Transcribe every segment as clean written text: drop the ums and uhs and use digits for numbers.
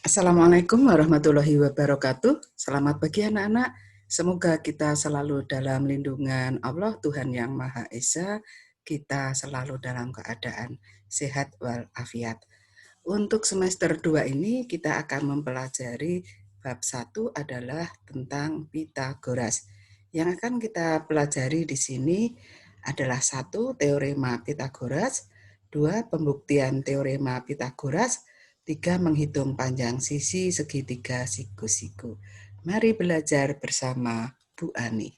Assalamualaikum warahmatullahi wabarakatuh. Selamat pagi anak-anak. Semoga kita selalu dalam lindungan Allah, Tuhan Yang Maha Esa. Kita selalu dalam keadaan sehat walafiat. Untuk semester 2 ini kita akan mempelajari bab 1 adalah tentang Pitagoras. Yang akan kita pelajari di sini adalah 1. Teorema Pitagoras, 2. Pembuktian teorema Pitagoras, 3. Menghitung panjang sisi segitiga siku-siku. Mari belajar bersama Bu Ani.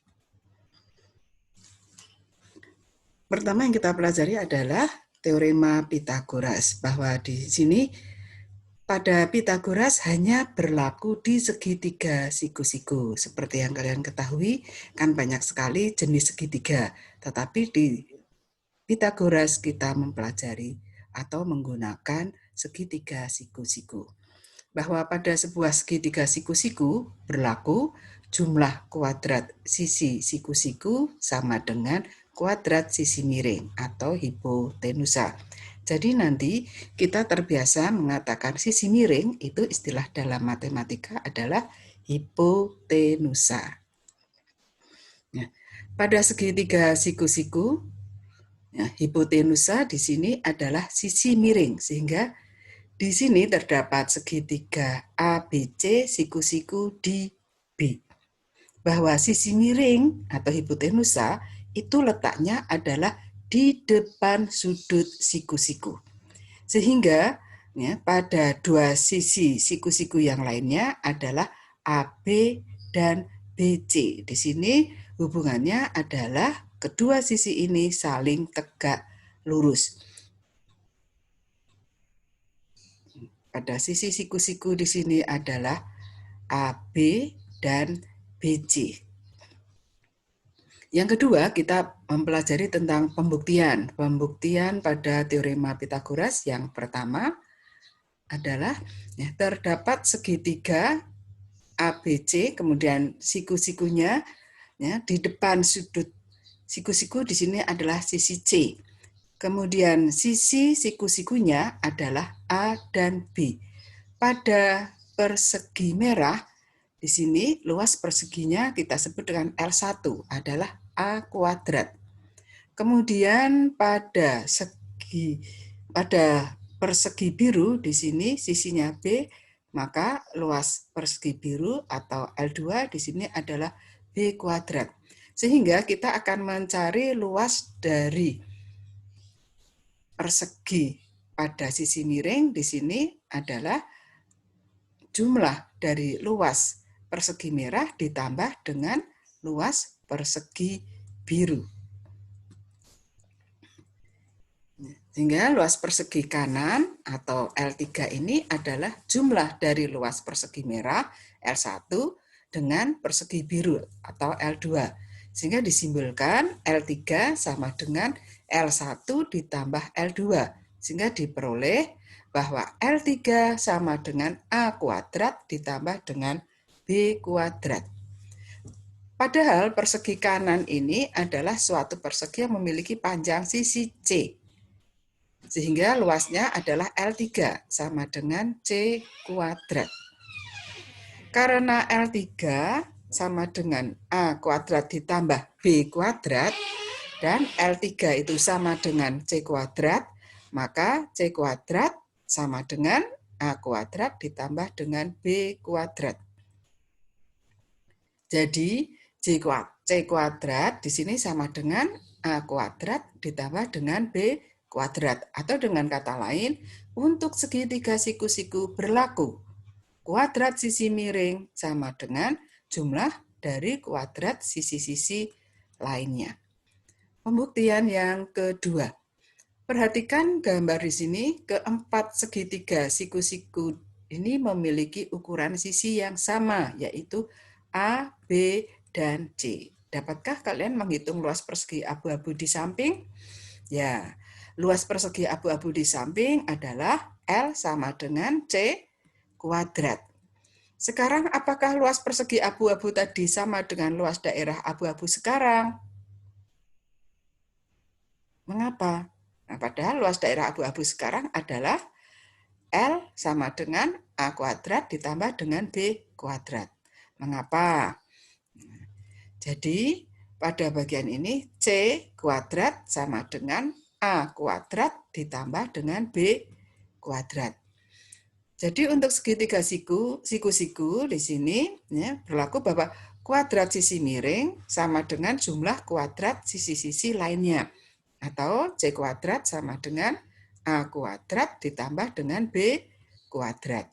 Pertama yang kita pelajari adalah teorema Pitagoras, bahwa di sini pada Pitagoras hanya berlaku di segitiga siku-siku. Seperti yang kalian ketahui, kan banyak sekali jenis segitiga. Tetapi di Pitagoras kita mempelajari atau menggunakan segitiga siku-siku. Bahwa pada sebuah segitiga siku-siku berlaku jumlah kuadrat sisi siku-siku sama dengan kuadrat sisi miring atau hipotenusa. Jadi nanti kita terbiasa mengatakan sisi miring, itu istilah dalam matematika adalah hipotenusa. Nah, pada segitiga siku-siku, hipotenusa di sini adalah sisi miring, sehingga di sini terdapat segitiga ABC siku-siku di B. Bahwa sisi miring atau hipotenusa itu letaknya adalah di depan sudut siku-siku. Sehingga pada dua sisi siku-siku yang lainnya adalah AB dan BC. Di sini hubungannya adalah kedua sisi ini saling tegak lurus. Pada sisi siku-siku di sini adalah AB dan BC. Yang kedua, kita mempelajari tentang pembuktian. Pembuktian pada teorema Pitagoras yang pertama adalah terdapat segitiga ABC, kemudian siku-sikunya di depan sudut siku-siku di sini adalah sisi C. Kemudian sisi siku-sikunya adalah A dan B. Pada persegi merah, di sini luas perseginya kita sebut dengan L1 adalah A kuadrat. Kemudian pada persegi biru di sini sisinya B, maka luas persegi biru atau L2 di sini adalah B kuadrat. Sehingga kita akan mencari luas dari persegi pada sisi miring di sini adalah jumlah dari luas persegi merah ditambah dengan luas persegi biru. Sehingga luas persegi kanan atau L3 ini adalah jumlah dari luas persegi merah L1 dengan persegi biru atau L2. Sehingga disimbolkan L3 sama dengan L1 ditambah L2. Sehingga diperoleh bahwa L3 sama dengan A kuadrat ditambah dengan B kuadrat. Padahal persegi kanan ini adalah suatu persegi yang memiliki panjang sisi C. Sehingga luasnya adalah L3 sama dengan C kuadrat. Karena L3 sama dengan A kuadrat ditambah B kuadrat, dan L3 itu sama dengan C kuadrat, maka C kuadrat sama dengan A kuadrat ditambah dengan B kuadrat. Jadi C kuadrat di sini sama dengan A kuadrat ditambah dengan B kuadrat. Atau dengan kata lain, untuk segitiga siku-siku berlaku kuadrat sisi miring sama dengan jumlah dari kuadrat sisi-sisi lainnya. Pembuktian yang kedua. Perhatikan gambar di sini, keempat segitiga siku-siku ini memiliki ukuran sisi yang sama, yaitu A, B, dan C. Dapatkah kalian menghitung luas persegi abu-abu di samping? Ya, luas persegi abu-abu di samping adalah L sama dengan C kuadrat. Sekarang apakah luas persegi abu-abu tadi sama dengan luas daerah abu-abu sekarang? Mengapa? Nah, padahal luas daerah abu-abu sekarang adalah L sama dengan A kuadrat ditambah dengan B kuadrat. Mengapa? Jadi, pada bagian ini C kuadrat sama dengan A kuadrat ditambah dengan B kuadrat. Jadi untuk segitiga siku-siku di sini ya, berlaku bahwa kuadrat sisi miring sama dengan jumlah kuadrat sisi-sisi lainnya. Atau C kuadrat sama dengan A kuadrat ditambah dengan B kuadrat.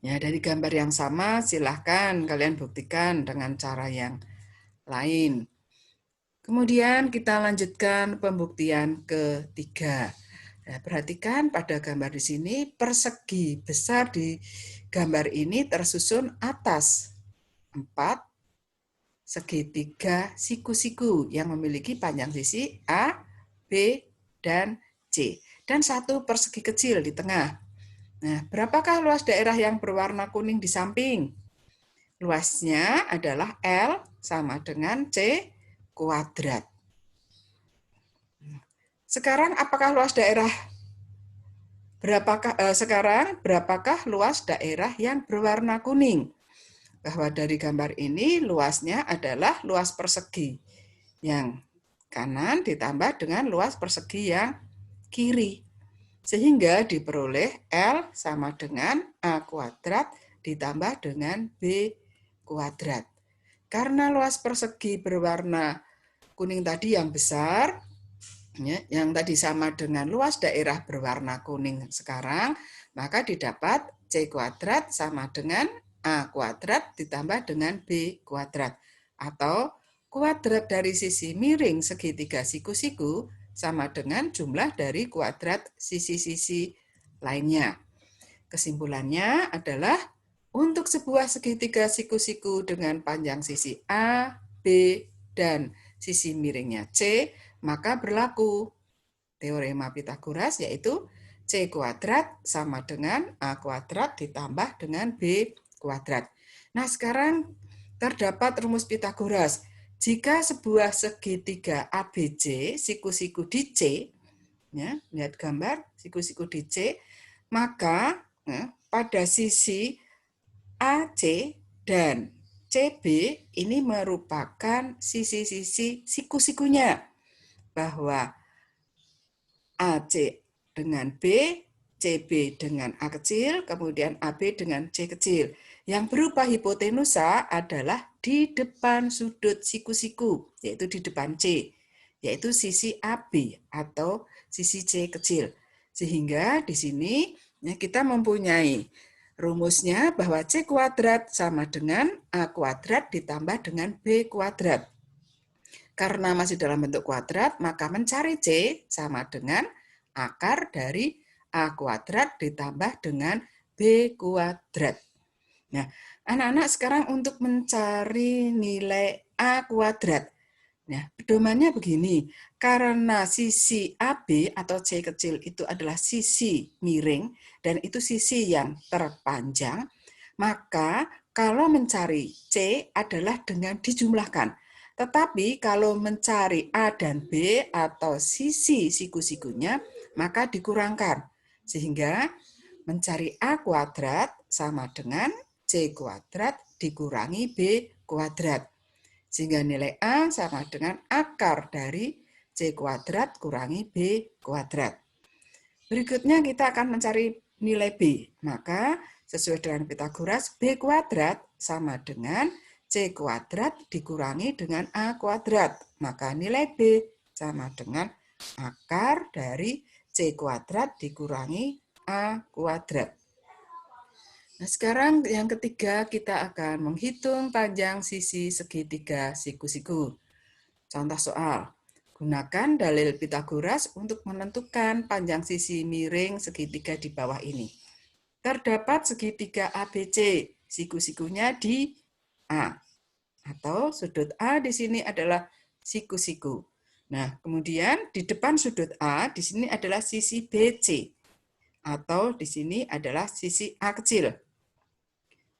Ya, dari gambar yang sama silahkan kalian buktikan dengan cara yang lain. Kemudian kita lanjutkan pembuktian ketiga. Nah, perhatikan pada gambar di sini, persegi besar di gambar ini tersusun atas 4 segitiga siku-siku yang memiliki panjang sisi A, B, dan C. Dan satu persegi kecil di tengah. Nah, berapakah luas daerah yang berwarna kuning di samping? Luasnya adalah L sama dengan C kuadrat. Sekarang apakah luas daerah berapakah luas daerah yang berwarna kuning? Bahwa dari gambar ini luasnya adalah luas persegi yang kanan ditambah dengan luas persegi yang kiri. Sehingga diperoleh L sama dengan A kuadrat ditambah dengan B kuadrat. Karena luas persegi berwarna kuning tadi yang besar, ya, yang tadi sama dengan luas daerah berwarna kuning sekarang, maka didapat C kuadrat sama dengan A kuadrat ditambah dengan B kuadrat. Atau kuadrat dari sisi miring segitiga siku-siku sama dengan jumlah dari kuadrat sisi-sisi lainnya. Kesimpulannya adalah untuk sebuah segitiga siku-siku dengan panjang sisi A, B, dan sisi miringnya C, maka berlaku teorema Pythagoras, yaitu C kuadrat sama dengan A kuadrat ditambah dengan B kuadrat. Nah, sekarang terdapat rumus Pythagoras. Jika sebuah segitiga ABC, siku-siku di C, ya, lihat gambar siku-siku di C, maka ya, pada sisi AC dan CB ini merupakan sisi-sisi siku-sikunya, bahwa AC dengan B, CB dengan A kecil, kemudian AB dengan C kecil. Yang berupa hipotenusa adalah di depan sudut siku-siku, yaitu di depan C, yaitu sisi AB atau sisi C kecil. Sehingga di sini ya, kita mempunyai rumusnya bahwa C kuadrat sama dengan A kuadrat ditambah dengan B kuadrat. Karena masih dalam bentuk kuadrat, maka mencari C sama dengan akar dari A kuadrat ditambah dengan B kuadrat. Nah, anak-anak sekarang untuk mencari nilai A kuadrat. Nah, pedomannya begini, karena sisi AB atau C kecil itu adalah sisi miring dan itu sisi yang terpanjang, maka kalau mencari C adalah dengan dijumlahkan. Tetapi kalau mencari A dan B atau sisi siku-sikunya, maka dikurangkan. Sehingga mencari A kuadrat sama dengan C kuadrat dikurangi B kuadrat. Sehingga nilai A sama dengan akar dari C kuadrat kurangi B kuadrat. Berikutnya kita akan mencari nilai B. Maka sesuai dengan Pythagoras, B kuadrat sama dengan C kuadrat dikurangi dengan A kuadrat. Maka nilai B sama dengan akar dari C kuadrat dikurangi A kuadrat. Nah, sekarang yang ketiga kita akan menghitung panjang sisi segitiga siku-siku. Contoh soal, gunakan dalil Pythagoras untuk menentukan panjang sisi miring segitiga di bawah ini. Terdapat segitiga ABC, siku-sikunya di A. Atau sudut A di sini adalah siku-siku. Nah, kemudian di depan sudut A di sini adalah sisi BC. Atau di sini adalah sisi A kecil.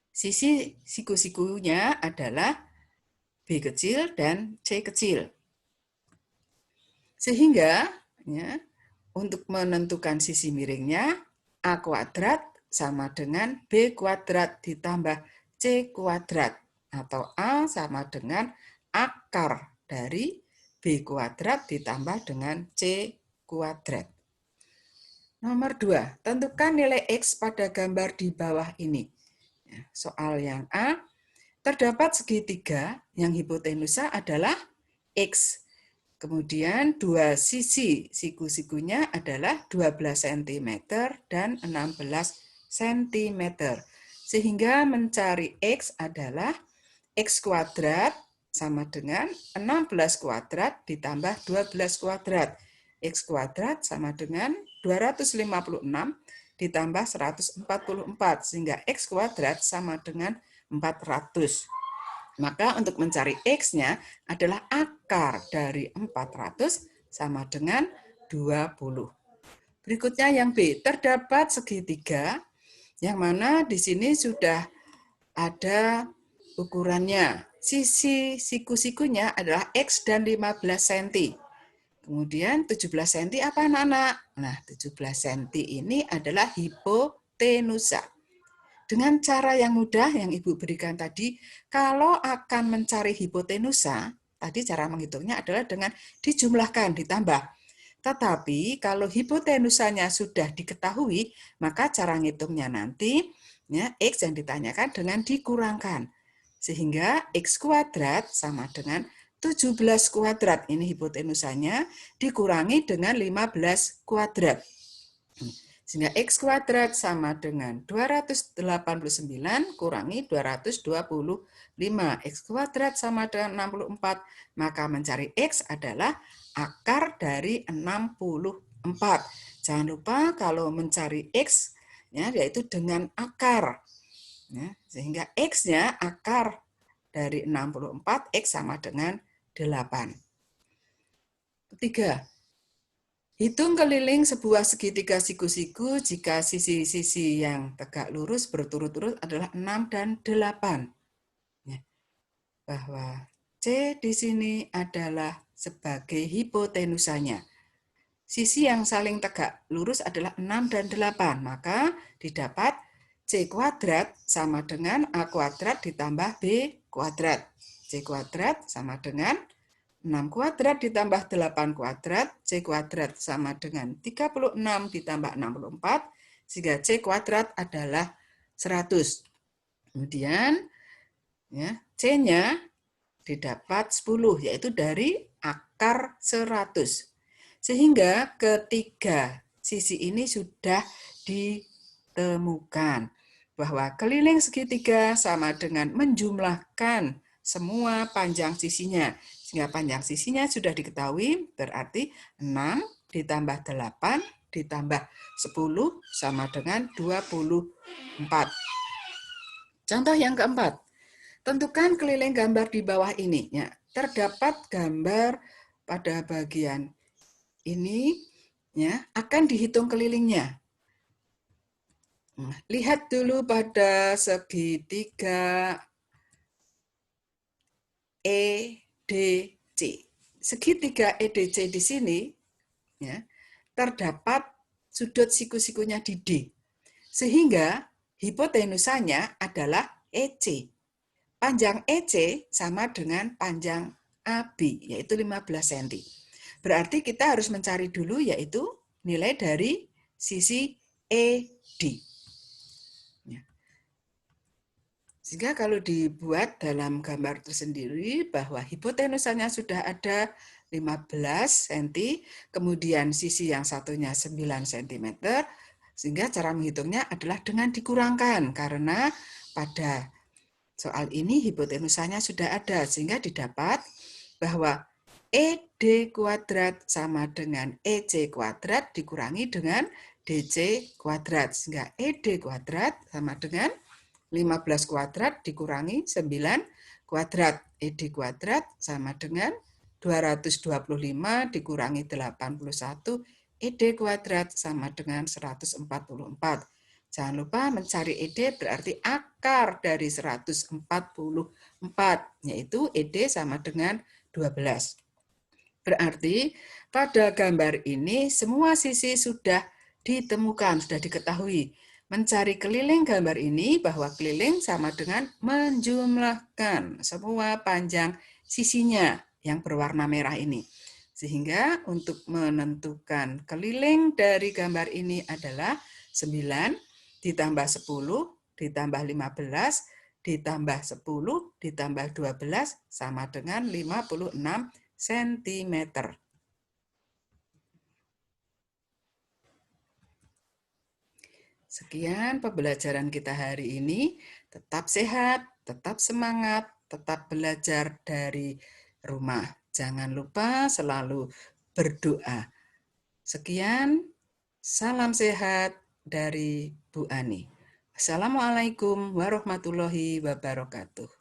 Sisi siku-sikunya adalah B kecil dan C kecil. Sehingga ya, untuk menentukan sisi miringnya, A kuadrat sama dengan B kuadrat ditambah C kuadrat. Atau A sama dengan akar dari B kuadrat ditambah dengan C kuadrat. Nomor 2, tentukan nilai X pada gambar di bawah ini. Soal yang A, terdapat segitiga yang hipotenusa adalah X. Kemudian dua sisi siku-sikunya adalah 12 cm dan 16 cm. Sehingga mencari X adalah X kuadrat sama dengan 16 kuadrat ditambah 12 kuadrat. X kuadrat sama dengan 256 ditambah 144, sehingga X kuadrat sama dengan 400. Maka untuk mencari X-nya adalah akar dari 400 sama dengan 20. Berikutnya yang B, terdapat segitiga yang mana di sini sudah ada ukurannya. Sisi siku-sikunya adalah X dan 15 cm. Kemudian 17 cm apa anak-anak? Nah, 17 cm ini adalah hipotenusa. Dengan cara yang mudah yang Ibu berikan tadi, kalau akan mencari hipotenusa, tadi cara menghitungnya adalah dengan dijumlahkan, ditambah. Tetapi kalau hipotenusanya sudah diketahui, maka cara ngitungnya nanti ya, X yang ditanyakan dengan dikurangkan. Sehingga X kuadrat sama dengan 17 kuadrat. Ini hipotenusanya dikurangi dengan 15 kuadrat. Sehingga X kuadrat sama dengan 289 kurangi 225. X kuadrat sama dengan 64. Maka mencari X adalah akar dari 64. Jangan lupa kalau mencari X, ya, yaitu dengan akar. Ya, sehingga X-nya akar dari 64, X sama dengan 8. Ketiga, hitung keliling sebuah segitiga siku-siku jika sisi-sisi yang tegak lurus berturut-turut adalah 6 dan 8. Ya. Bahwa C di sini adalah sebagai hipotenusanya. Sisi yang saling tegak lurus adalah 6 dan 8. Maka didapat C kuadrat sama dengan A kuadrat ditambah B kuadrat. C kuadrat sama dengan 6 kuadrat ditambah 8 kuadrat, C kuadrat sama dengan 36 ditambah 64, sehingga C kuadrat adalah 100. Kemudian ya, C-nya didapat 10, yaitu dari akar 100. Sehingga ketiga sisi ini sudah ditemukan. Bahwa keliling segitiga sama dengan menjumlahkan semua panjang sisinya. Sehingga panjang sisinya sudah diketahui, berarti 6 ditambah 8 ditambah 10 sama dengan 24. Contoh yang keempat, tentukan keliling gambar di bawah ini. Ya, terdapat gambar pada bagian ini, ya, akan dihitung kelilingnya. Lihat dulu pada segitiga EDC. Segitiga EDC di sini ya, terdapat sudut siku-sikunya di D. Sehingga hipotenusanya adalah EC. Panjang EC sama dengan panjang AB, yaitu 15 cm. Berarti kita harus mencari dulu yaitu nilai dari sisi ED. Sehingga kalau dibuat dalam gambar tersendiri bahwa hipotenusanya sudah ada 15 cm, kemudian sisi yang satunya 9 cm, sehingga cara menghitungnya adalah dengan dikurangkan, karena pada soal ini hipotenusanya sudah ada, sehingga didapat bahwa ED kuadrat sama dengan EC kuadrat dikurangi dengan DC kuadrat, sehingga ED kuadrat sama dengan 15 kuadrat dikurangi 9 kuadrat. ED kuadrat sama dengan 225 dikurangi 81. ED kuadrat sama dengan 144. Jangan lupa mencari ED berarti akar dari 144, yaitu ED sama dengan 12. Berarti pada gambar ini semua sisi sudah ditemukan, sudah diketahui. Mencari keliling gambar ini bahwa keliling sama dengan menjumlahkan semua panjang sisinya yang berwarna merah ini. Sehingga untuk menentukan keliling dari gambar ini adalah 9 ditambah 10 ditambah 15 ditambah 10 ditambah 12 sama dengan 56 cm. Sekian pembelajaran kita hari ini. Tetap sehat, tetap semangat, tetap belajar dari rumah. Jangan lupa selalu berdoa. Sekian, salam sehat dari Bu Ani. Assalamualaikum warahmatullahi wabarakatuh.